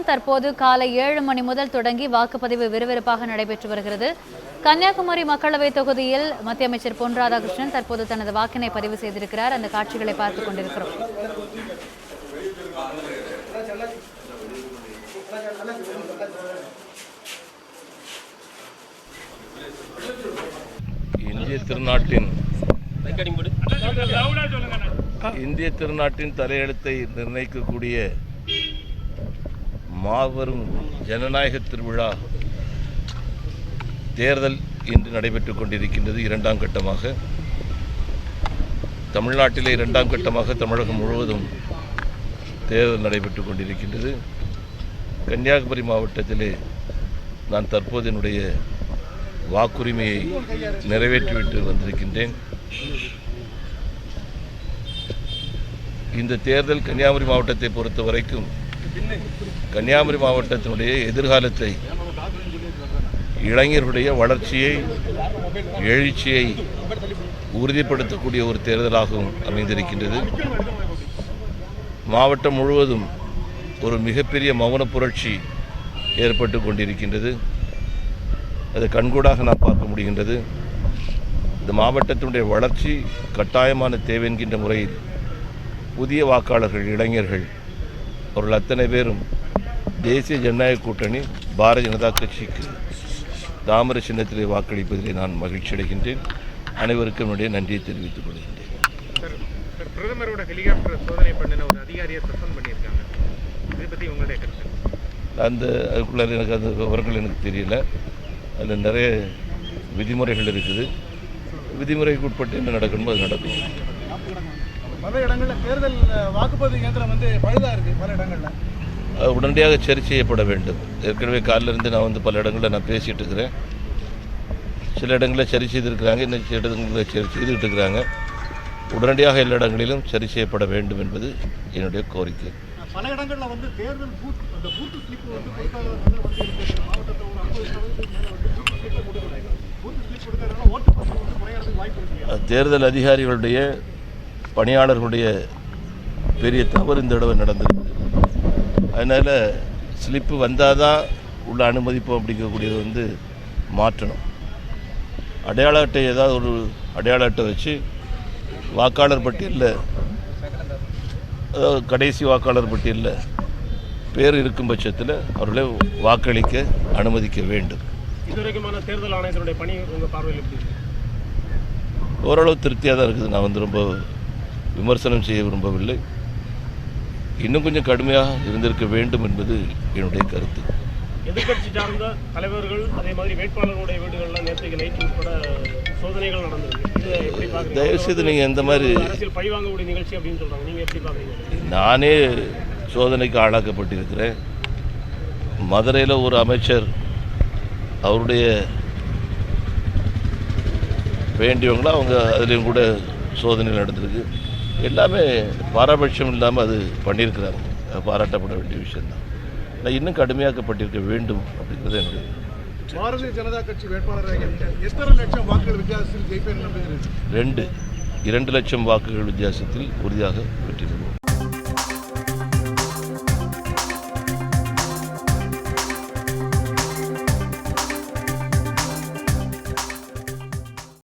தற்போது காலை 7 மணி முதல் தொடங்கி வாக்குப்பதிவு விறுவிறுப்பாக நடைபெற்று வருகிறது. கன்னியாகுமரி மக்களவை தொகுதியில் மத்திய அமைச்சர் பொன் ராதாகிருஷ்ணன் தற்போது தனது வாக்கினை பதிவு செய்திருக்கிறார். அந்த காட்சிகளை பார்த்துக் கொண்டிருக்கிறோம். இந்திய திருநாட்டின் தலையெழுத்தை நிர்ணயிக்கக்கூடிய மாபெரும் ஜனநாயக திருவிழா தேர்தல் இன்று நடைபெற்றுக் கொண்டிருக்கின்றது. இரண்டாம் கட்டமாக தமிழ்நாட்டிலே இரண்டாம் கட்டமாக தமிழகம் முழுவதும் தேர்தல் நடைபெற்றுக் கொண்டிருக்கின்றது. கன்னியாகுமரி மாவட்டத்திலே நான் தற்போது என்னுடைய வாக்குரிமையை நிறைவேற்றிவிட்டு வந்திருக்கின்றேன். இந்த தேர்தல் கன்னியாகுமரி மாவட்டத்தை பொறுத்த வரைக்கும் கன்னியாகுமரி மாவட்டத்தினுடைய எதிர்காலத்தை, இளைஞர்களுடைய வளர்ச்சியை, எழுச்சியை உறுதிப்படுத்தக்கூடிய ஒரு தேர்தலாகவும் அமைந்திருக்கின்றது. மாவட்டம் முழுவதும் ஒரு மிகப்பெரிய மௌன புரட்சி ஏற்பட்டு கொண்டிருக்கின்றது. அதை கண்கூடாக நான் பார்க்க முடிகின்றது. இந்த மாவட்டத்தினுடைய வளர்ச்சி கட்டாயமான தேவை என்கின்ற முறையில் புதிய வாக்காளர்கள், இளைஞர்கள் அவர்கள் அத்தனை பேரும் தேசிய ஜனநாயக கூட்டணி பாரதிய ஜனதா கட்சிக்கு தாமரை சின்னத்திலே வாக்களிப்பதிலே நான் மகிழ்ச்சி அடைகின்றேன். அனைவருக்கும் என்னுடைய நன்றியை தெரிவித்துக் கொள்கின்றேன். பிரதமரோட ஹெலிகாப்டர் சோதனை பண்ணின ஒரு அதிகாரியை சஸ்பெண்ட் பண்ணியிருக்காங்க. இதை பற்றி உங்களுடைய கருத்து? அதுக்குள்ள எனக்கு அந்த விவரங்கள் எனக்கு தெரியல. அதில் நிறைய விதிமுறைகள் இருக்குது. விதிமுறைக்கு உட்பட்டு என்ன நடக்கணுமோ அது நடக்கும். பல இடங்களில் தேர்தல் வாக்குப்பதிவு இயந்திரம் பழுதாக இருக்குது. பல இடங்களில் உடனடியாக சரி செய்யப்பட வேண்டும். ஏற்கனவே காலிலிருந்து நான் பல இடங்களில் நான் பேசிகிட்டு இருக்கிறேன். சில இடங்களில் சரி செய்திருக்கிறாங்க, இன்னும் சில இடங்களில் சரி செய்துகிட்டு இருக்கிறாங்க. உடனடியாக எல்லா இடங்களிலும் சரி செய்யப்பட வேண்டும் என்பது என்னுடைய கோரிக்கை. பல இடங்களில் தேர்தல் தேர்தல் அதிகாரிகளுடைய, பணியாளர்களுடைய பெரிய தவறு இந்த தடவை நடந்திருக்கு. அதனால் ஸ்லிப்பு வந்தால் தான் உள்ள அனுமதிப்போம் அப்படிங்கக்கூடியது மாற்றணும். அடையாள அட்டை, ஏதாவது ஒரு அடையாள அட்டை வச்சு வாக்காளர் பட்டியலில், அதாவது கடைசி வாக்காளர் பட்டியலில் பேர் இருக்கும் பட்சத்தில் அவர்களை வாக்களிக்க அனுமதிக்க வேண்டும். இதுவரைக்குமான தேர்தல் ஆணையத்தினுடைய பணி உங்கள் பார்வையில் எப்படி? ஓரளவு திருப்தியாக தான் இருக்குது. நான் ரொம்ப விமர்சனம் செய்ய விரும்பவில்லை. இன்னும் கொஞ்சம் கடுமையாக இருந்திருக்க வேண்டும் என்பது என்னுடைய கருத்து. எதிர்கட்சி சார்ந்த தலைவர்கள், அதே மாதிரி வேட்பாளர்களுடைய வீடுகளில் நேற்றைக்கு நைட் உட்பட சோதனைகள் நடந்திருக்கு. இது எப்படி பார்க்குறீங்க? தயவுசெய்து நீங்கள் எந்த மாதிரி அரசியல் பழி வாங்கக்கூடிய நிகழ்ச்சி அப்படின்னு சொல்கிறாங்க, நீங்கள் எப்படி பார்க்குறீங்க? நானே சோதனைக்கு ஆளாக்கப்பட்டிருக்கிறேன். மதுரையில் ஒரு அமைச்சர் அவருடைய வேண்டியவங்களா அவங்க அதுலேயும் கூட சோதனை நடந்திருக்கு. எல்லாமே பாரபட்சம் இல்லாமல் அது பண்ணியிருக்கிறாங்க. பாராட்டப்பட வேண்டிய விஷயம்தான். நான் இன்னும் கடுமையாக்கப்பட்டிருக்க வேண்டும் அப்படிங்கிறது என்னுடைய. பாரதிய ஜனதா கட்சி வேட்பாளராக எத்தனை லட்சம் வாக்குகள் வித்தியாசத்தில் ஜெயிப்பேன்? 2 லட்சம் வாக்குகள் வித்தியாசத்தில் உறுதியாக வெற்றி